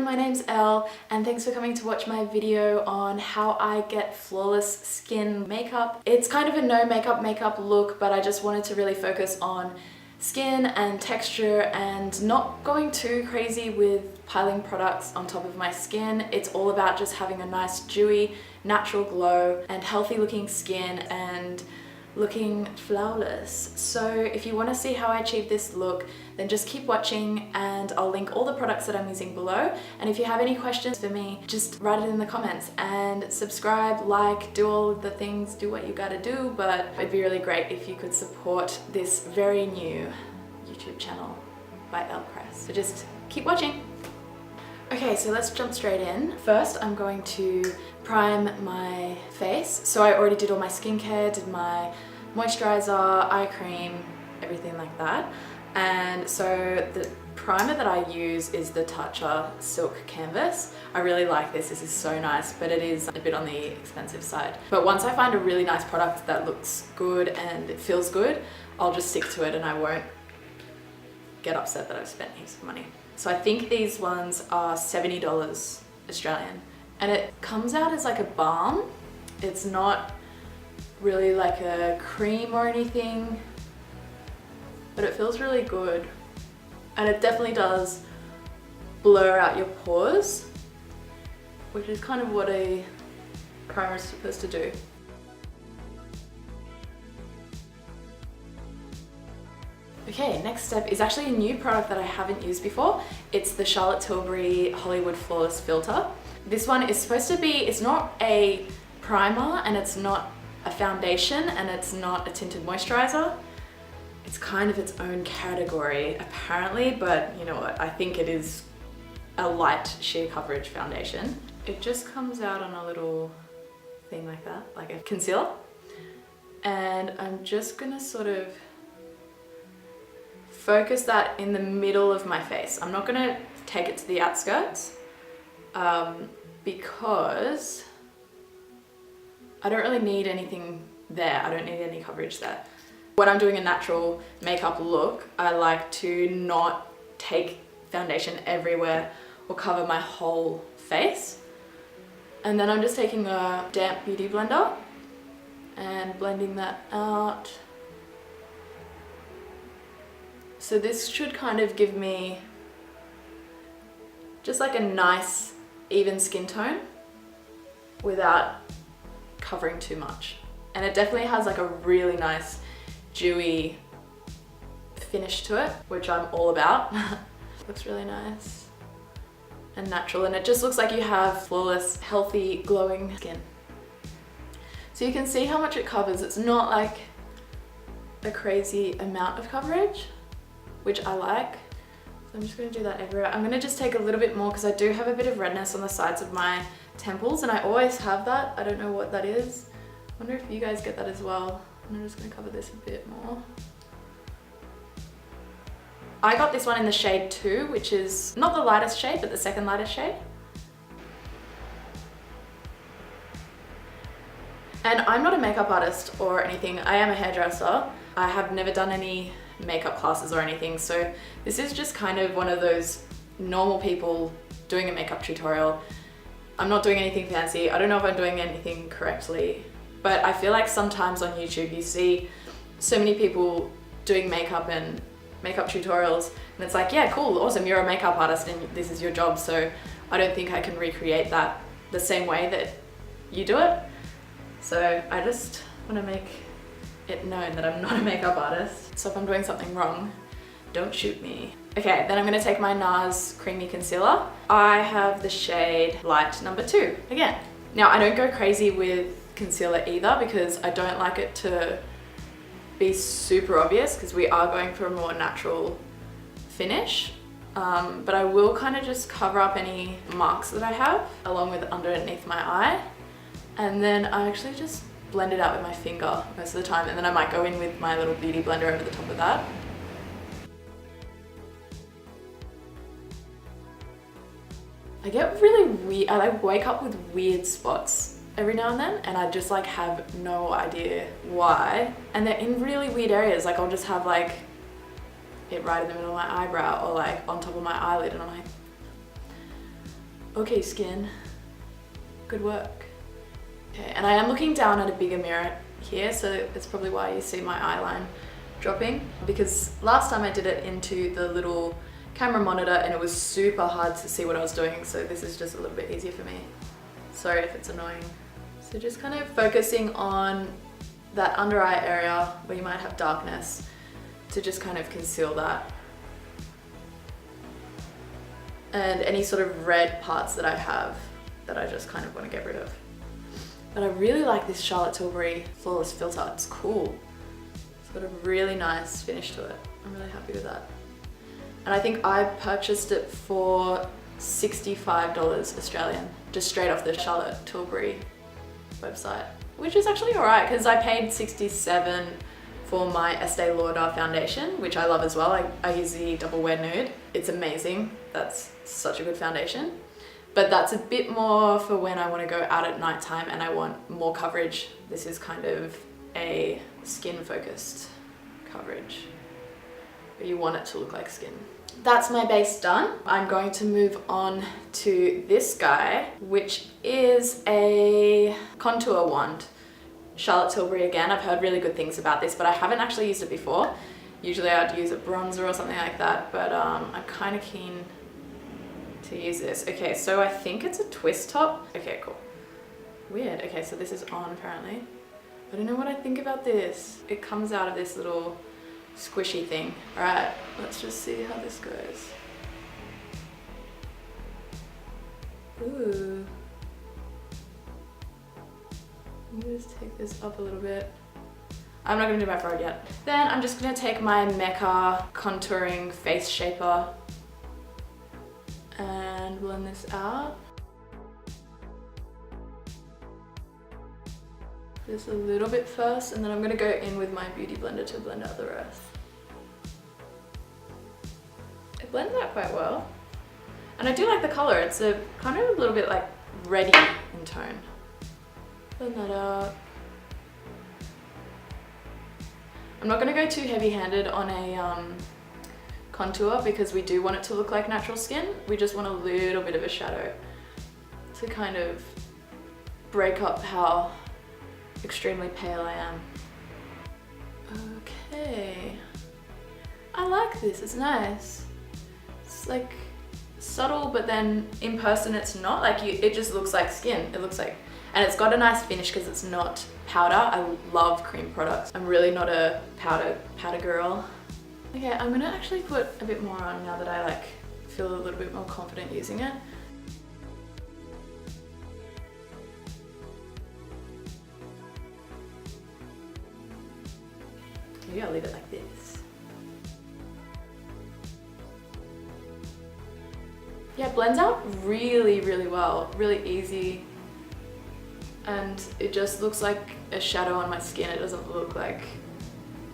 my name's Elle and thanks for coming to watch my video on how I get flawless skin makeup. It's kind of a no makeup look, but I just wanted to really focus on skin and texture and not going too crazy with piling products on top of my skin. It's all about just having a nice dewy, natural glow and healthy looking skin and looking flawless. So if you want to see how I achieve this look, then just keep watching and I'll link all the products that I'm using below. And if you have any questions for me, just write it in the comments and subscribe, like, do all of the things, do what you gotta do. But it'd be really great if you could support this very new YouTube channel by Elle. So just keep watching. Okay, so let's jump straight in. First, I'm going to prime my face. So I already did all my skincare, did my moisturizer, eye cream, everything like that. And so the primer that I use is the Tatcha Silk Canvas. I really like this. This is so nice, but it is a bit on the expensive side. But once I find a really nice product that looks good and it feels good, I'll just stick to it and I won't get upset that I've spent heaps of money. So I think these ones are $70 Australian. And it comes out as like a balm. It's not really like a cream or anything, but it feels really good. And it definitely does blur out your pores, which is kind of what a primer is supposed to do. Okay, next step is actually a new product that I haven't used before. It's the Charlotte Tilbury Hollywood Flawless Filter. This one is supposed to be, it's not a primer and it's not a foundation and it's not a tinted moisturizer. It's kind of its own category apparently, but you know what, I think it is a light sheer coverage foundation. It just comes out on a little thing like that, like a concealer. And I'm just gonna sort of focus that in the middle of my face. I'm not gonna take it to the outskirts because I don't really need anything there. I don't need any coverage there. When I'm doing a natural makeup look, I like to not take foundation everywhere or cover my whole face. And then I'm just taking a damp beauty blender and blending that out. So this should kind of give me just like a nice even skin tone without covering too much. And it definitely has like a really nice dewy finish to it, which I'm all about. Looks really nice and natural, and it just looks like you have flawless, healthy, glowing skin. So you can see how much it covers. It's not like a crazy amount of coverage, which I like. So I'm just gonna do that everywhere. I'm gonna just take a little bit more because I do have a bit of redness on the sides of my temples and I always have that. I don't know what that is. I wonder if you guys get that as well. And I'm just gonna cover this a bit more. I got this one in the shade 2, which is not the lightest shade, but the second lightest shade. And I'm not a makeup artist or anything. I am a hairdresser. I have never done any makeup classes or anything, so this is just kind of one of those normal people doing a makeup tutorial. I'm not doing anything fancy. I don't know if I'm doing anything correctly, but I feel like sometimes on YouTube you see so many people doing makeup and makeup tutorials and it's like, yeah, cool, awesome, you're a makeup artist and this is your job, so I don't think I can recreate that the same way that you do it. So I just want to make it known that I'm not a makeup artist. So if I'm doing something wrong, don't shoot me. Okay, then I'm gonna take my NARS Creamy Concealer. I have the shade Light number 2, again. Now I don't go crazy with concealer either because I don't like it to be super obvious because we are going for a more natural finish. But I will kind of just cover up any marks that I have along with underneath my eye. And then I actually just blend it out with my finger most of the time, and then I might go in with my little beauty blender over the top of that. I get really weird, I like wake up with weird spots every now and then, and I just like have no idea why. And they're in really weird areas, like I'll just have like it right in the middle of my eyebrow or like on top of my eyelid, and I'm like, Okay, skin. Good work. Okay, and I am looking down at a bigger mirror here, so it's probably why you see my eye line dropping, because last time I did it into the little camera monitor and it was super hard to see what I was doing, so this is just a little bit easier for me. Sorry if it's annoying. So just kind of focusing on that under eye area where you might have darkness to just kind of conceal that. And any sort of red parts that I have that I just kind of want to get rid of. But I really like this Charlotte Tilbury Flawless Filter. It's cool. It's got a really nice finish to it. I'm really happy with that. And I think I purchased it for $65 Australian, just straight off the Charlotte Tilbury website, which is actually alright because I paid $67 for my Estee Lauder foundation, which I love as well. I use the Double Wear Nude. It's amazing. That's such a good foundation. But that's a bit more for when I want to go out at nighttime and I want more coverage. This is kind of a skin focused coverage, but you want it to look like skin. That's my base done. I'm going to move on to this guy, which is a contour wand. Charlotte Tilbury again. I've heard really good things about this, but I haven't actually used it before. Usually I'd use a bronzer or something like that, but I'm kind of keen to use this. Okay, so I think it's a twist top. Okay, cool. Weird. Okay, so this is on apparently. I don't know what I think about this. It comes out of this little squishy thing. All right, let's just see how this goes. Ooh. Let me just take this up a little bit. I'm not gonna do my forehead yet. Then I'm just gonna take my Mecca contouring face shaper and blend this out. Just a little bit first, and then I'm gonna go in with my beauty blender to blend out the rest. It blends out quite well. And I do like the color. It's a kind of a little bit like reddy in tone. Blend that out. I'm not gonna go too heavy-handed on a contour because we do want it to look like natural skin. We just want a little bit of a shadow to kind of break up how extremely pale I am. Okay. I like this, it's nice. It's like subtle, but then in person it's not. Like it just looks like skin. It looks like, and it's got a nice finish because it's not powder. I love cream products. I'm really not a powder girl. Okay, I'm gonna actually put a bit more on now that I like feel a little bit more confident using it. Maybe I'll leave it like this. Yeah, it blends out really, really well, really easy. And it just looks like a shadow on my skin. It doesn't look like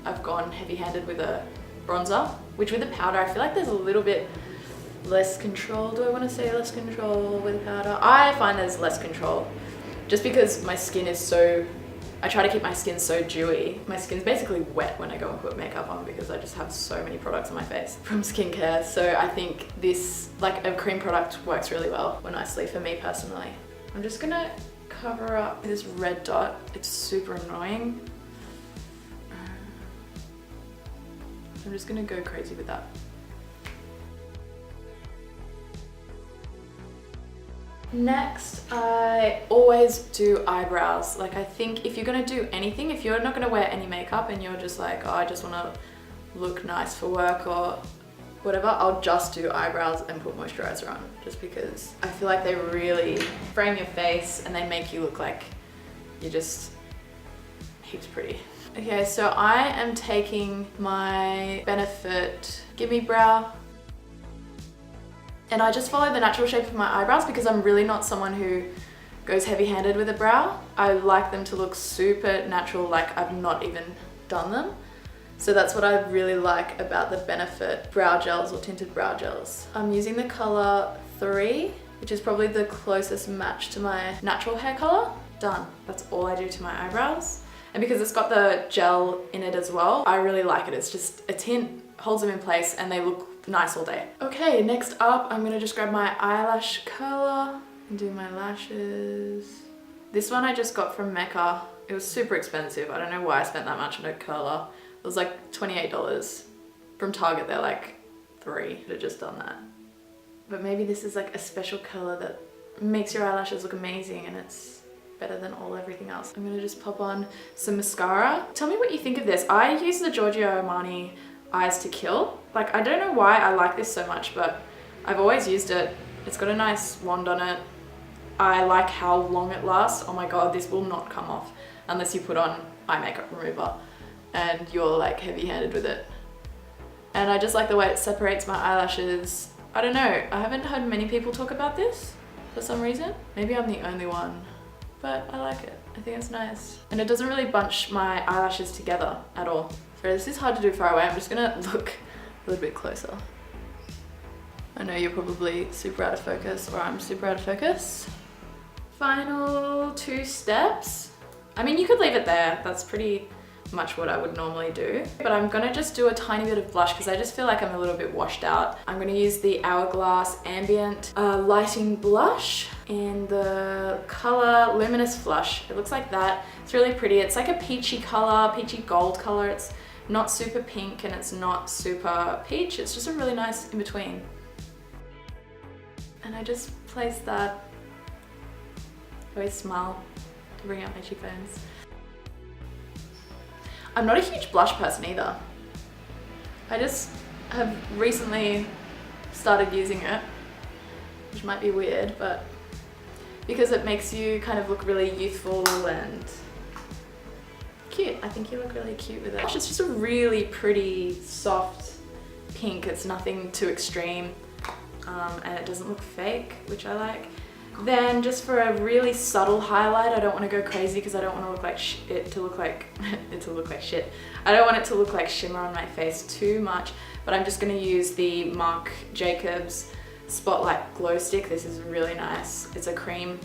I've gone heavy-handed with a bronzer, which with a powder, I feel like there's a little bit less control. Do I want to say less control with powder? I find there's less control just because my skin is so, I try to keep my skin so dewy. My skin's basically wet when I go and put makeup on because I just have so many products on my face from skincare. So I think this, like a cream product, works really well or nicely for me personally. I'm just gonna cover up this red dot. It's super annoying. I'm just gonna go crazy with that. Next, I always do eyebrows. Like I think if you're gonna do anything, if you're not gonna wear any makeup and you're just like, oh, I just wanna look nice for work or whatever, I'll just do eyebrows and put moisturizer on, just because I feel like they really frame your face and they make you look like you're just heaps pretty. Okay, so I am taking my Benefit Gimme Brow and I just follow the natural shape of my eyebrows because I'm really not someone who goes heavy-handed with a brow. I like them to look super natural, like I've not even done them. So that's what I really like about the Benefit brow gels or tinted brow gels. I'm using the color 3, which is probably the closest match to my natural hair color. Done. That's all I do to my eyebrows. And because it's got the gel in it as well, I really like it. It's just a tint, holds them in place, and they look nice all day. Okay, next up, I'm gonna just grab my eyelash curler and do my lashes. This one I just got from Mecca. It was super expensive. I don't know why I spent that much on a curler. It was like $28. From Target, they're like $3. Could have just done that. But maybe this is like a special curler that makes your eyelashes look amazing, and it's better than everything else. I'm gonna just pop on some mascara. Tell me what you think of this. I use the Giorgio Armani Eyes to Kill. Like, I don't know why I like this so much, but I've always used it. It's got a nice wand on it. I like how long it lasts. Oh my god, this will not come off unless you put on eye makeup remover and you're like heavy-handed with it. And I just like the way it separates my eyelashes. I don't know, I haven't heard many people talk about this for some reason. Maybe I'm the only one, but I like it. I think it's nice. And it doesn't really bunch my eyelashes together at all. So this is hard to do far away. I'm just gonna look a little bit closer. I know you're probably super out of focus, or I'm super out of focus. Final 2 steps. I mean, you could leave it there. That's pretty much what I would normally do. But I'm gonna just do a tiny bit of blush because I just feel like I'm a little bit washed out. I'm gonna use the Hourglass Ambient Lighting Blush in the color Luminous Flush. It looks like that. It's really pretty. It's like a peachy color, peachy gold color. It's not super pink and it's not super peach. It's just a really nice in between. And I just place that. I always smile to bring out my cheekbones. I'm not a huge blush person either. I just have recently started using it, which might be weird, but because it makes you kind of look really youthful and cute. I think you look really cute with it. It's just a really pretty, soft pink. It's nothing too extreme, and it doesn't look fake, which I like. Then just for a really subtle highlight, I don't want to go crazy because I don't want to look like it to look like shit. I don't want it to look like shimmer on my face too much, but I'm just going to use the Marc Jacobs Spotlight Glow Stick. This is really nice. It's a cream.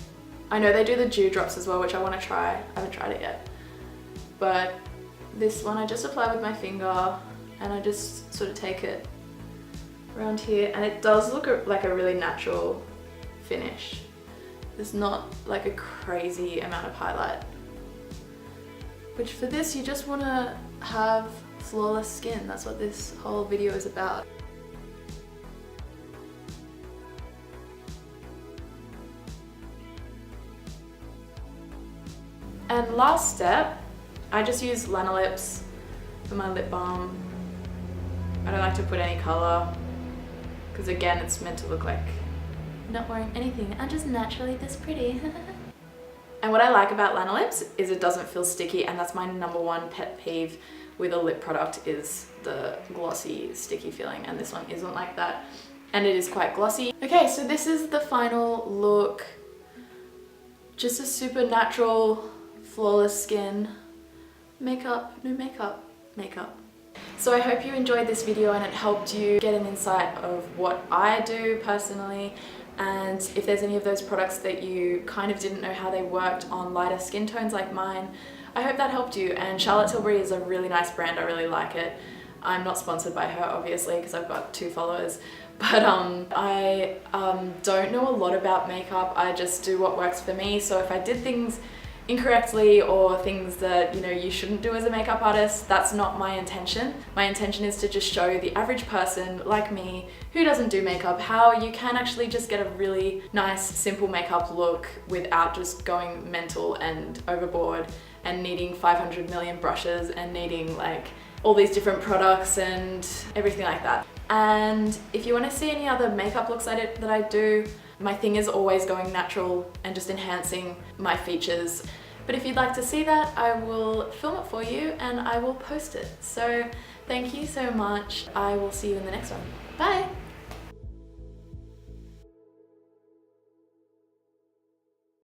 I know they do the dewdrops as well, which I want to try. I haven't tried it yet. But this one I just apply with my finger and I just sort of take it around here, and it does look like a really natural finish. There's not like a crazy amount of highlight, which for this you just want to have flawless skin. That's what this whole video is about. And last step, I just use Lanolips for my lip balm. I don't like to put any colour because again it's meant to look like not wearing anything. I'm just naturally this pretty. And what I like about Lanolips is it doesn't feel sticky, and that's my #1 pet peeve with a lip product is the glossy, sticky feeling, and this one isn't like that. And it is quite glossy. Okay, so this is the final look. Just a super natural, flawless skin. Makeup, no makeup, makeup. So I hope you enjoyed this video and it helped you get an insight of what I do personally. And if there's any of those products that you kind of didn't know how they worked on lighter skin tones like mine, I hope that helped you. And Charlotte Tilbury is a really nice brand, I really like it. I'm not sponsored by her obviously because I've got 2 followers, but I don't know a lot about makeup. I just do what works for me. So if I did things incorrectly or things that you shouldn't do as a makeup artist, that's not my intention. My intention is to just show the average person like me who doesn't do makeup how you can actually just get a really nice simple makeup look without just going mental and overboard and needing 500 million brushes and needing like all these different products and everything like that. And if you want to see any other makeup looks that I do, my thing is always going natural and just enhancing my features. But if you'd like to see that, I will film it for you and I will post it. So thank you so much. I will see you in the next one. Bye!